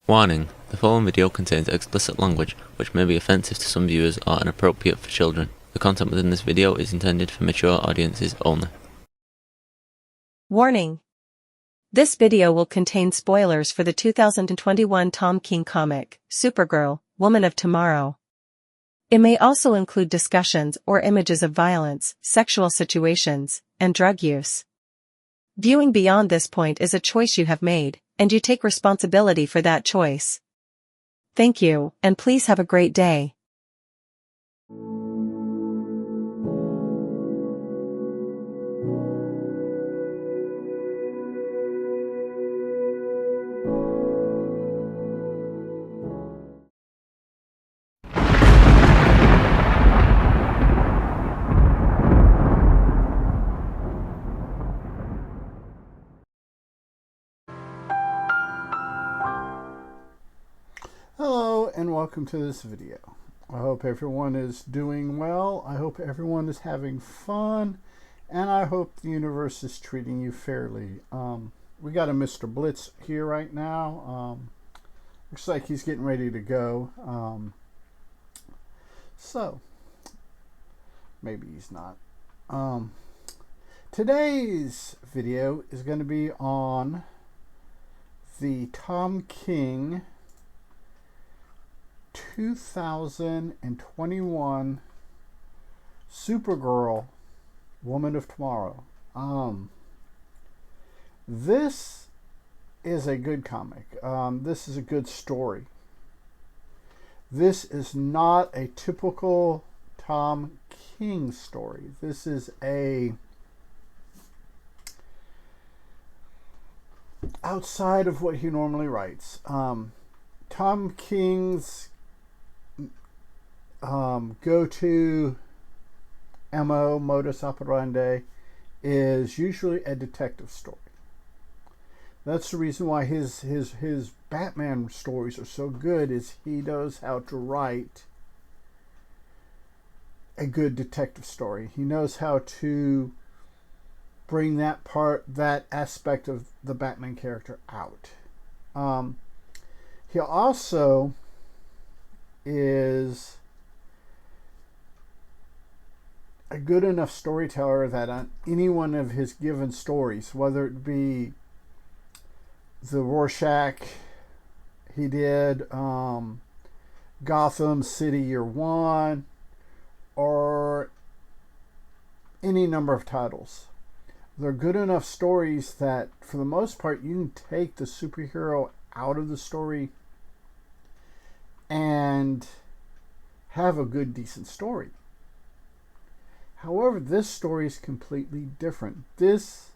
Warning: the following video contains explicit language which may be offensive to some viewers or inappropriate for children. The content within this video is intended for mature audiences only. Warning: this video will contain spoilers for the 2021 Tom King comic, Supergirl, Woman of Tomorrow. It may also include discussions or images of violence, sexual situations, and drug use. Viewing beyond this point is a choice you have made, and you take responsibility for that choice. Thank you, and please have a great day. Hello and welcome to this video. I hope everyone is doing well. I hope everyone is having fun, and I hope the universe is treating you fairly. We got a Mr. Blitz here right now. Looks like he's getting ready to go. So maybe he's not. Today's video is going to be on the Tom King 2021 Supergirl, Woman of Tomorrow. This is a good comic. This is a good story. This is not a typical Tom King story. This is a outside of what he normally writes. Tom King's go-to MO, modus operandi, is usually a detective story. That's the reason why his Batman stories are so good, is he knows how to write a good detective story. He knows how to bring that aspect of the Batman character out. He also is a good enough storyteller that on any one of his given stories, whether it be the Rorschach he did, Gotham City Year One, or any number of titles, they're good enough stories that for the most part you can take the superhero out of the story and have a good, decent story. However, this story is completely different. This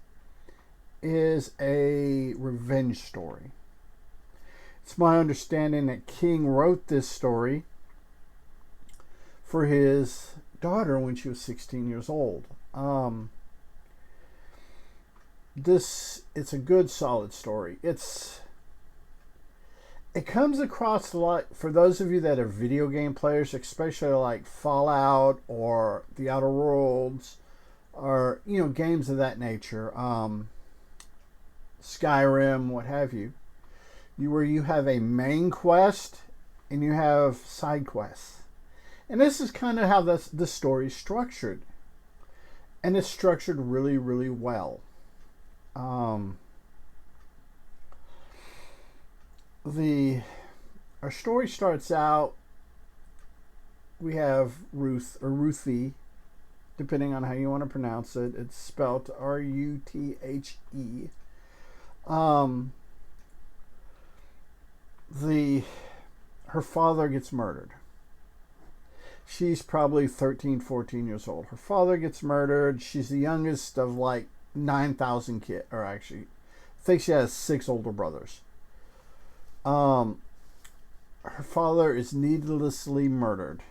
is a revenge story. It's my understanding that King wrote this story for his daughter when she was 16 years old. It's a good, solid story. It comes across a lot for those of you that are video game players, especially like Fallout or The Outer Worlds, or games of that nature, Skyrim, what have you. Where you have a main quest and you have side quests, and this is kind of how this story is structured, and it's structured really, really well. Our story starts out, we have Ruth, or Ruthie, depending on how you want to pronounce it. It's spelled R-U-T-H-E. Her father gets murdered. She's probably 13, 14 years old. Her father gets murdered. She's the youngest of like 9,000 kids, or actually, I think she has 6 older brothers. Her father is needlessly murdered.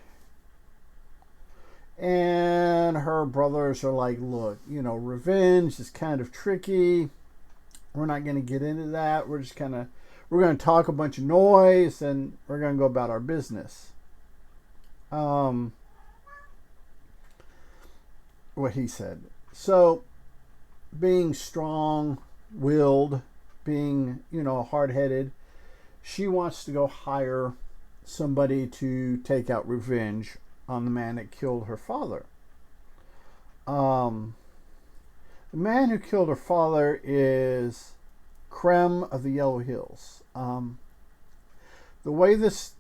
And her brothers are like, look, revenge is kind of tricky. We're not going to get into that. We're going to talk a bunch of noise and we're going to go about our business. What he said. So, being strong-willed, being, hard-headed, she wants to go hire somebody to take out revenge on the man that killed her father. The man who killed her father is Creme of the Yellow Hills. The way this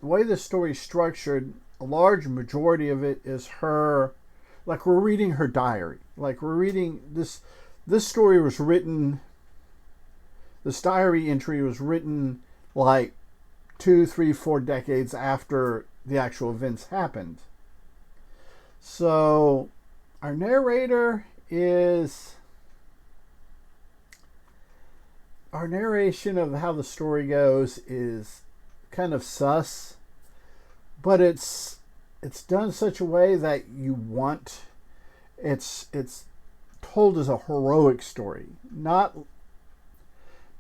story is structured, a large majority of it is her, like we're reading her diary. Like we're reading this story was written, this diary entry was written like 2, 3, 4 decades after the actual events happened. So our narrator is, our narration of how the story goes is kind of sus, but it's done in such a way that you want, it's told as a heroic story, not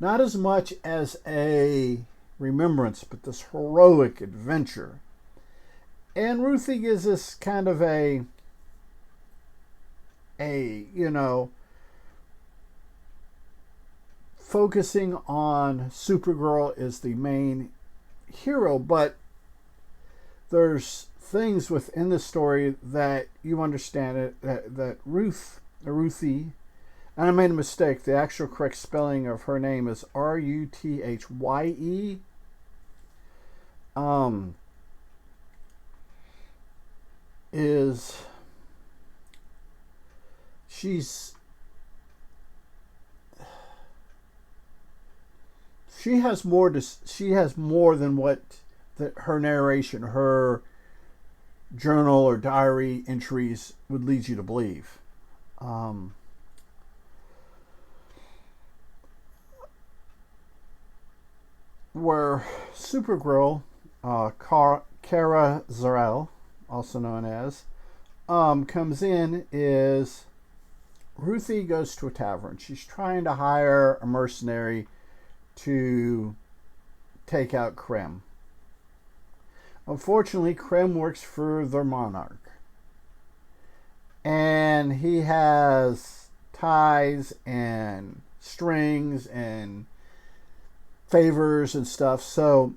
as much as a remembrance, but this heroic adventure. And Ruthie gives us kind of a you know, focusing on Supergirl is the main hero, but there's things within the story that you understand it, that Ruthie, and I made a mistake. The actual correct spelling of her name is Ruthye. She has more than what her narration, her journal or diary entries would lead you to believe. Where Supergirl, Kara Zor-El, also known as, comes in is Ruthie goes to a tavern. She's trying to hire a mercenary to take out Creme. Unfortunately, Creme works for the monarch, and he has ties and strings and favors and stuff, so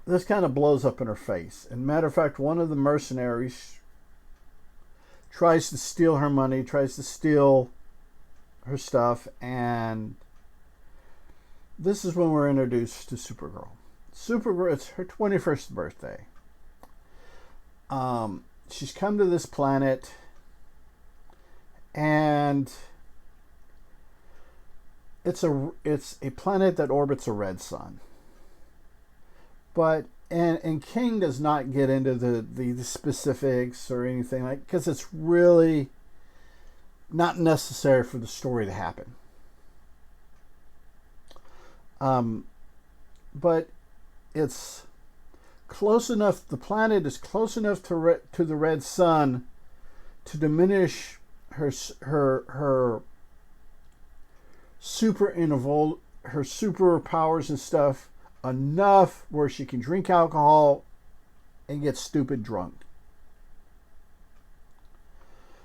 this kind of blows up in her face. And matter of fact, one of the mercenaries tries to steal her money, tries to steal her stuff, and this is when we're introduced to Supergirl. Supergirl, it's her 21st birthday. She's come to this planet, and it's a planet that orbits a red sun. But and King does not get into the specifics or anything, like, because it's really not necessary for the story to happen. But it's close enough, the planet is close enough to the red sun to diminish her superpowers and stuff enough where she can drink alcohol and get stupid drunk.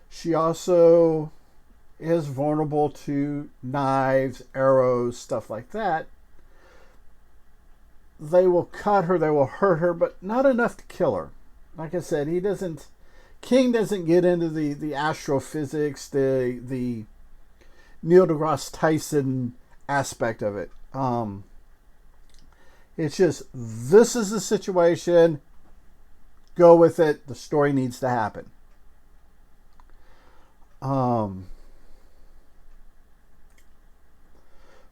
She also is vulnerable to knives, arrows, stuff like that. They will cut her, they will hurt her, but not enough to kill her. Like I said, King doesn't get into the astrophysics, the Neil deGrasse Tyson aspect of it. It's just, this is the situation, go with it, the story needs to happen.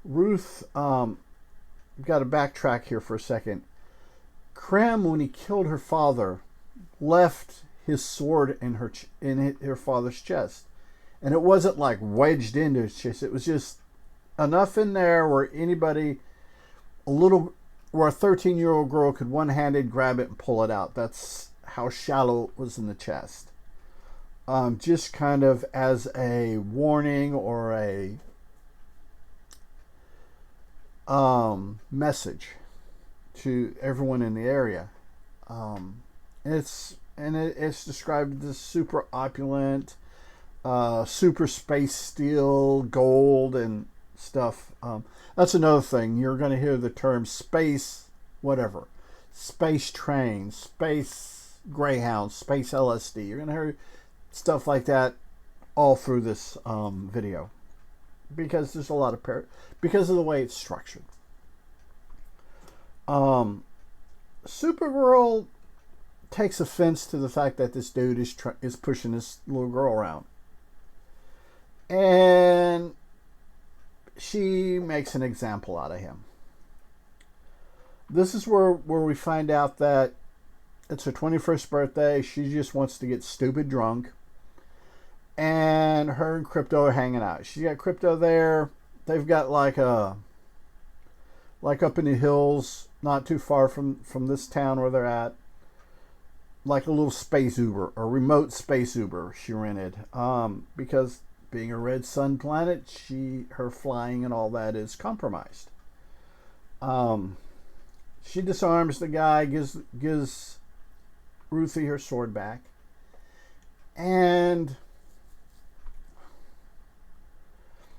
Ruth, got to backtrack here for a second. Creme, when he killed her father, left his sword in her father's chest, and it wasn't like wedged into his chest. It was just enough in there where where a 13-year-old girl could one-handed grab it and pull it out. That's how shallow it was in the chest. Just kind of as a warning or a message to everyone in the area. It's described as super opulent, super space steel, gold and stuff. That's another thing. You're going to hear the term space whatever. Space train, space greyhound, space LSD. You're going to hear stuff like that all through this video. Because there's a lot of because of the way it's structured. Supergirl takes offense to the fact that this dude is pushing this little girl around. And she makes an example out of him. This is where we find out that it's her 21st birthday. She just wants to get stupid drunk. And her and Crypto are hanging out. She's got Crypto there. They've got like up in the hills, not too far from this town where they're at, like a little space Uber, a remote space Uber she rented. Because being a red sun planet, her flying and all that is compromised. She disarms the guy, gives Ruthie her sword back, and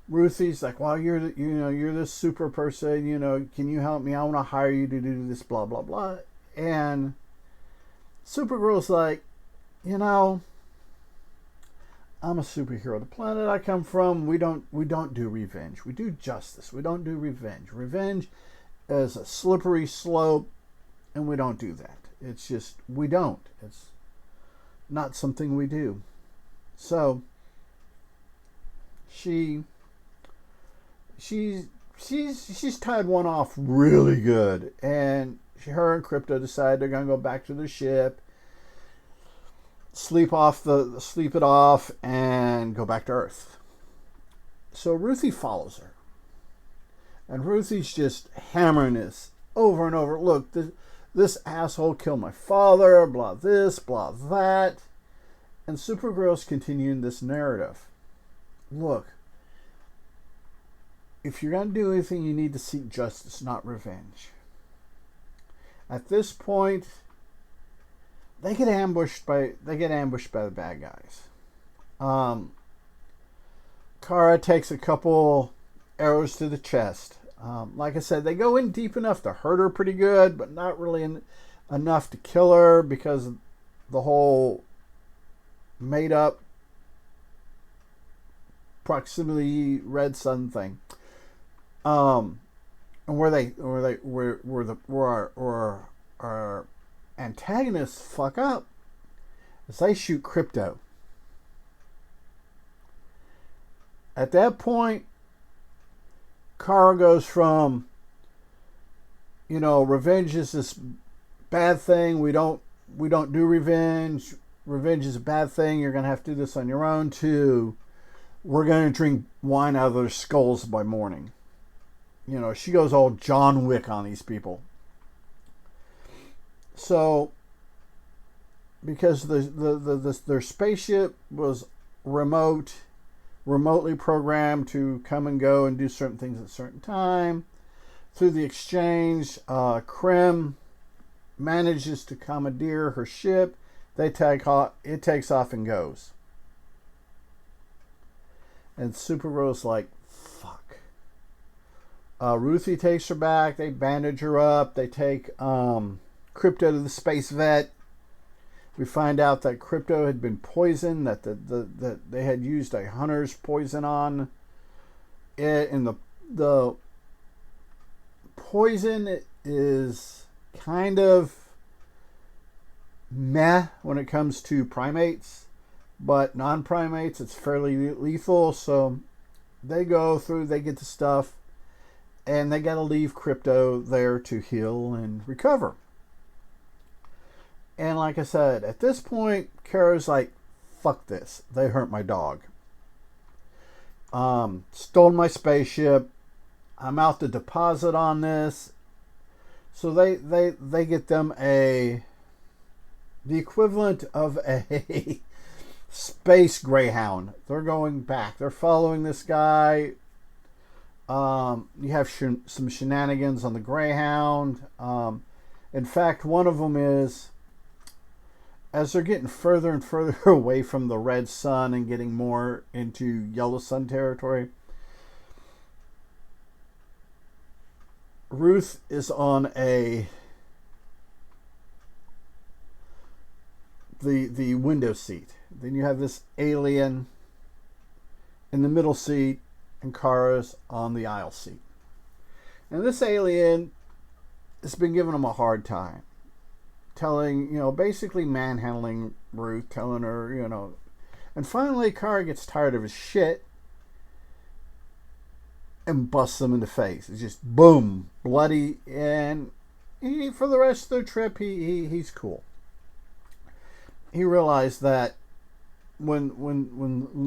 Ruthie's like, "Well, you're this super person. Can you help me? I want to hire you to do this, blah blah blah." And Supergirl's like, "I'm a superhero. The planet I come from, we don't do revenge. We do justice. We don't do revenge. Revenge is a slippery slope, and we don't do that. It's just we don't. It's not something we do." So she's tied one off really good, and her and Crypto decide they're gonna go back to the ship, sleep it off, and go back to Earth. So Ruthie follows her, and Ruthie's just hammering this over and over. Look, this asshole killed my father, blah this, blah that. And Supergirl's continuing this narrative. Look, if you're going to do anything, you need to seek justice, not revenge. At this point, they get ambushed by the bad guys. Kara takes a couple arrows to the chest. Like I said, they go in deep enough to hurt her pretty good, but not really enough to kill her because of the whole made up proximity red sun thing. And where our antagonists fuck up is they shoot Crypto. At that point, Kara goes from, revenge is this bad thing. We don't do revenge. Revenge is a bad thing. You're going to have to do this on your own, to we're going to drink wine out of their skulls by morning. She goes all John Wick on these people. So, because their spaceship was remotely programmed to come and go and do certain things at a certain time, through the exchange, Krim manages to commandeer her ship. It takes off and goes. And Supergirl's like, fuck. Ruthie takes her back. They bandage her up. They take Crypto to the space vet. We find out that Crypto had been poisoned, that that they had used a hunter's poison on it, and the poison is kind of meh when it comes to primates, but non-primates it's fairly lethal. So they go through, they get the stuff, and they got to leave Crypto there to heal and recover. And like I said, at this point, Kara's like, fuck this. They hurt my dog. Stole my spaceship. I'm out to deposit on this. So they get them the equivalent of a space greyhound. They're going back. They're following this guy. You have some shenanigans on the greyhound. In fact, one of them is, as they're getting further and further away from the red sun and getting more into yellow sun territory, Ruth is on a the window seat. Then you have this alien in the middle seat, and Kara's on the aisle seat. And this alien has been giving him a hard time, telling, basically manhandling Ruth, telling her, and finally Kara gets tired of his shit and busts him in the face. It's just boom, bloody, and for the rest of the trip, he's cool. He realized that when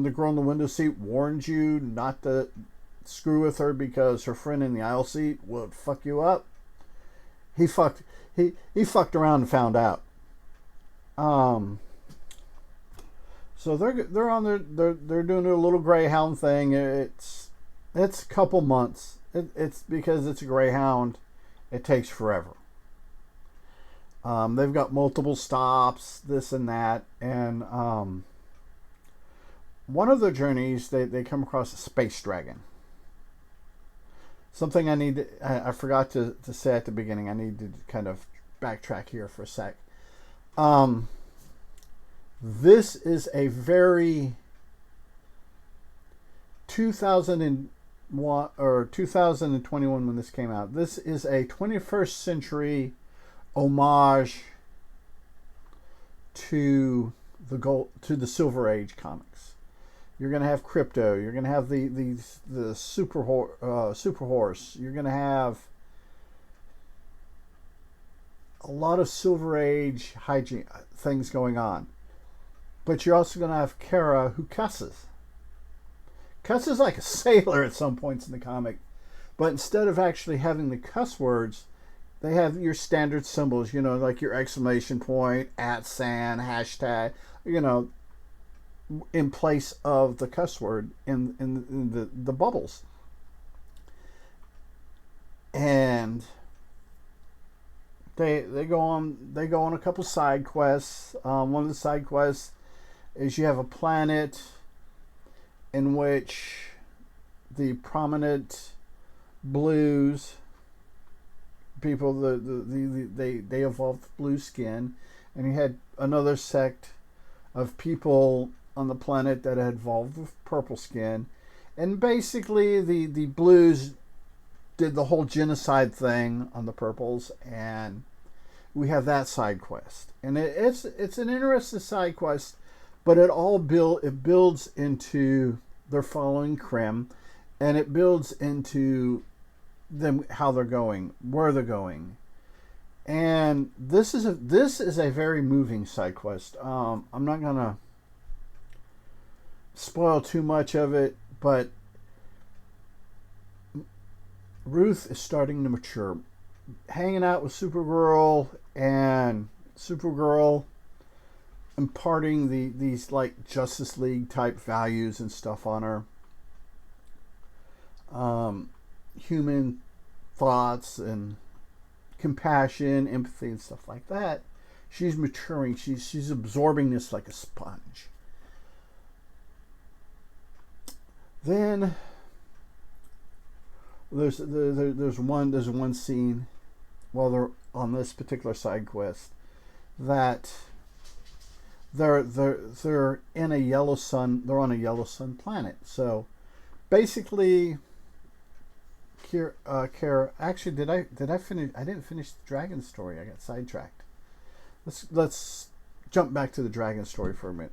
the girl in the window seat warned you not to screw with her because her friend in the aisle seat would fuck you up, he fucked around and found out. So they're on they're doing their little Greyhound thing. It's a couple months. It's because it's a Greyhound. It takes forever. They've got multiple stops, this and that, and one of their journeys they come across a space dragon. Something I forgot to say at the beginning. I need to kind of backtrack here for a sec. This is a very 2001 or 2021 when this came out. This is a 21st century homage to the Silver Age comics. You're going to have Crypto. You're going to have the Super Horse. You're going to have a lot of Silver Age hygiene things going on. But you're also going to have Kara, who cusses. Cusses like a sailor at some points in the comic. But instead of actually having the cuss words, they have your standard symbols, like your exclamation point, @san, hashtag, in place of the cuss word in the bubbles. And they go on a couple side quests. One of the side quests is you have a planet in which the prominent blues people, they evolved blue skin, and you had another sect of people on the planet that had evolved with purple skin, and basically the blues did the whole genocide thing on the purples, and we have that side quest, and it's an interesting side quest, but it builds into they're following Krim, and it builds into them, how they're going, where they're going, and this is a very moving side quest. I'm not gonna spoil too much of it, but Ruth is starting to mature, hanging out with Supergirl, and Supergirl imparting these like Justice League type values and stuff on her. Human thoughts and compassion, empathy, and stuff like that. She's maturing. She's absorbing this like a sponge. Then there's one scene while they're on this particular side quest that they're in a yellow sun. They're on a yellow sun planet. So basically, Kara. Actually, did I finish? I didn't finish the dragon story. I got sidetracked. Let's jump back to the dragon story for a minute.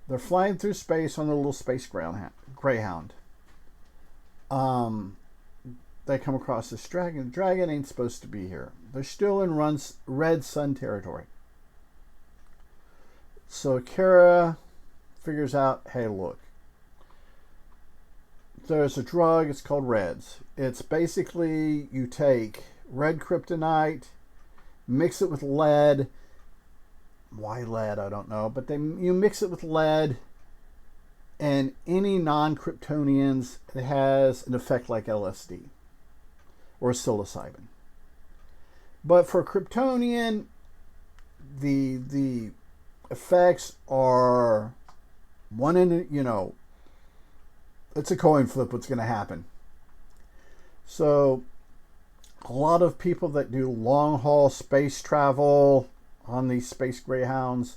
They're flying through space on a little space Greyhound. They come across this dragon. The dragon ain't supposed to be here. They're still in red sun territory. So Kara figures out, hey, look, there's a drug, it's called Reds. It's basically you take red kryptonite, mix it with lead. Why lead? I don't know. But you mix it with lead, and any non-Kryptonians, it has an effect like LSD or psilocybin. But for Kryptonian, the effects are one in, it's a coin flip what's going to happen. So a lot of people that do long haul space travel on these space Greyhounds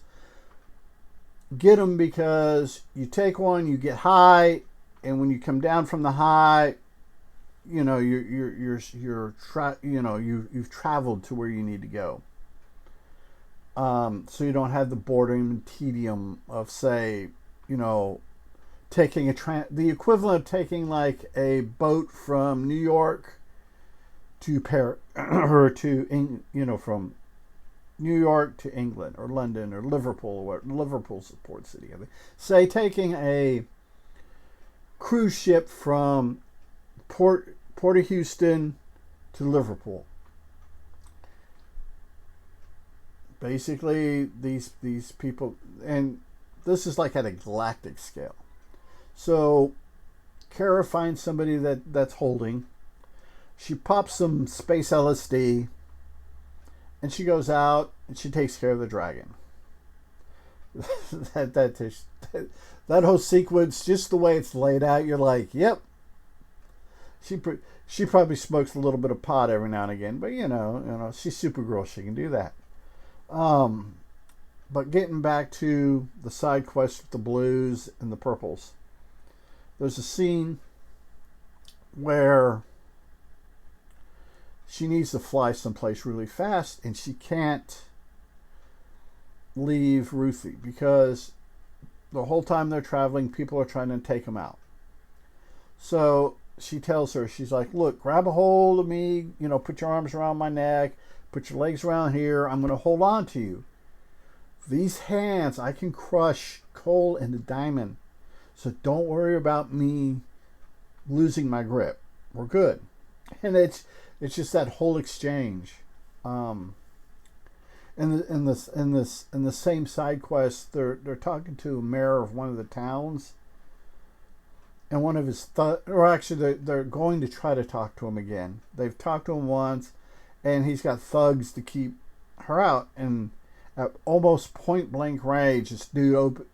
get them because you take one, you get high, and when you come down from the high, you know you've traveled to where you need to go. So you don't have the boredom and tedium of, say, you know, taking the equivalent of taking like a boat from New York to Paris, or to, you know, from New York to England or London or Liverpool, or Liverpool's a port city. Say taking a cruise ship from Port of Houston to Liverpool. Basically, these people, and this is like at a galactic scale. So Kara finds somebody that's holding. She pops some space LSD, and she goes out and she takes care of the dragon. that whole sequence, just the way it's laid out, you're like, yep. She probably smokes a little bit of pot every now and again, but you know, she's Supergirl. She can do that. But getting back to the side quest with the blues and the purples, there's a scene where she needs to fly someplace really fast, and she can't leave Ruthie because the whole time they're traveling, people are trying to take them out. So she tells her, she's like, look, grab a hold of me, you know, put your arms around my neck, put your legs around here, I'm going to hold on to you. These hands, I can crush coal into diamond, so don't worry about me losing my grip. We're good. And it's just that whole exchange. In the same side quest, they're talking to a mayor of one of the towns, and one of his or actually they're going to try to talk to him again. They've talked to him once, and he's got thugs to keep her out. And at almost point blank range, this dude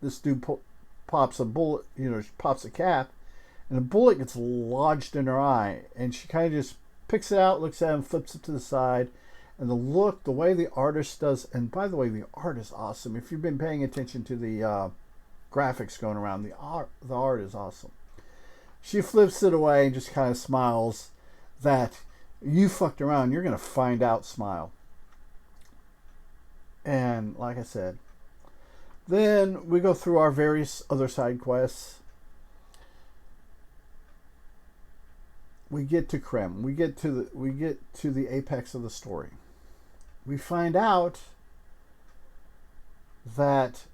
pops a bullet, you know, pops a cap, and a bullet gets lodged in her eye, and she kind of just picks it out, looks at him, flips it to the side, and the way the artist does, and by the way, the art is awesome. If you've been paying attention to the graphics going around, the art is awesome. She flips it away and just kind of smiles, that you fucked around, you're going to find out smile. And like I said, then we go through our various other side quests. We get to Krem. We get to the apex of the story. We find out that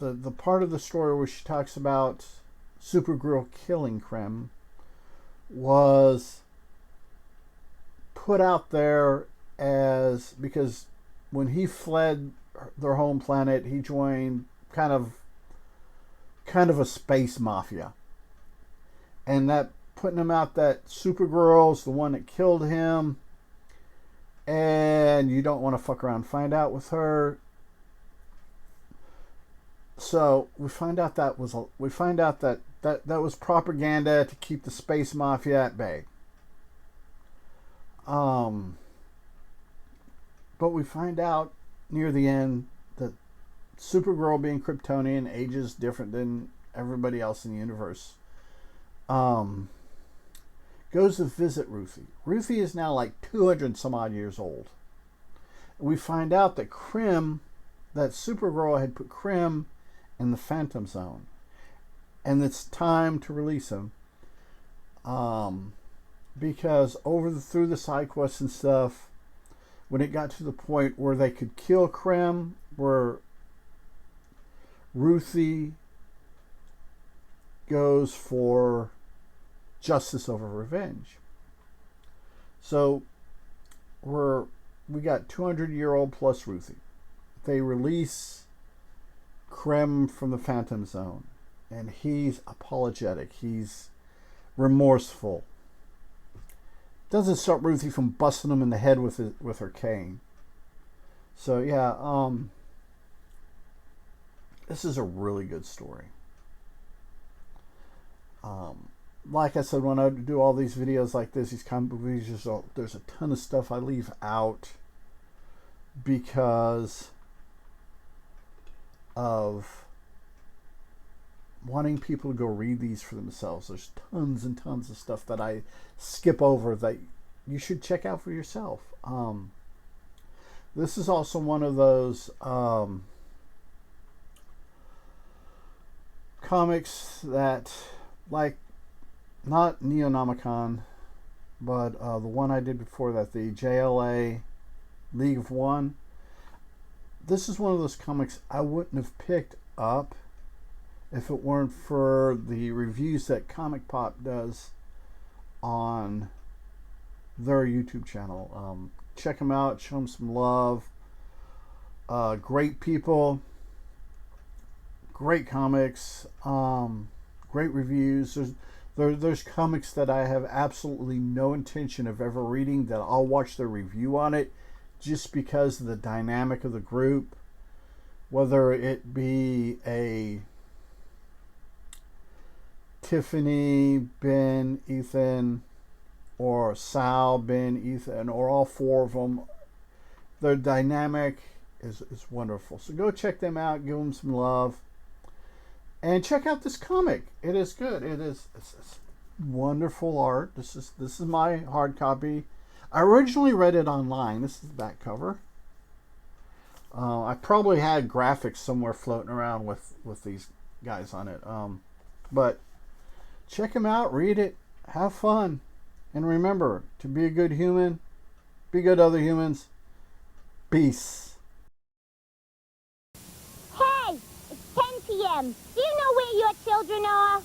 the part of the story where she talks about Supergirl killing Krem was put out there because when he fled their home planet, he joined kind of a space mafia, and that putting him out that Supergirl's the one that killed him, and you don't want to fuck around and find out with her. So we find out that was propaganda to keep the space mafia at bay. But we find out near the end that Supergirl, being Kryptonian, ages different than everybody else in the universe, goes to visit Ruthie. Ruthie is now like 200 some odd years old. We find out that Supergirl had put Krem in the Phantom Zone, and it's time to release him. Because through the side quests and stuff, when it got to the point where they could kill Krem, where Ruthie goes for justice over revenge. So we got 200-year-old plus Ruthie. They release Krem from the Phantom Zone, and he's apologetic. He's remorseful. Doesn't stop Ruthie from busting him in the head with her cane. So yeah, this is a really good story. Like I said, when I do all these videos like this, these comic book videos, there's a ton of stuff I leave out because of wanting people to go read these for themselves. There's tons and tons of stuff that I skip over that you should check out for yourself. This is also one of those comics that, like, not Neonomicon, but the one I did before that, the JLA League of One. This is one of those comics I wouldn't have picked up if it weren't for the reviews that Comic Pop does on their YouTube channel. Check them out, show them some love. Great people, great comics, great reviews. There's comics that I have absolutely no intention of ever reading that I'll watch their review on it just because of the dynamic of the group, whether it be a Tiffany, Ben, Ethan, or Sal, Ben, Ethan, or all four of them. Their dynamic is wonderful. So go check them out, give them some love, and check out this comic. It is good. It's wonderful art. This is my hard copy. I originally read it online. This is the back cover. I probably had graphics somewhere floating around with these guys on it. But check them out, read it, have fun, and remember to be a good human, be good to other humans. Peace. Hey, it's 10 p.m. Do you know where your children are?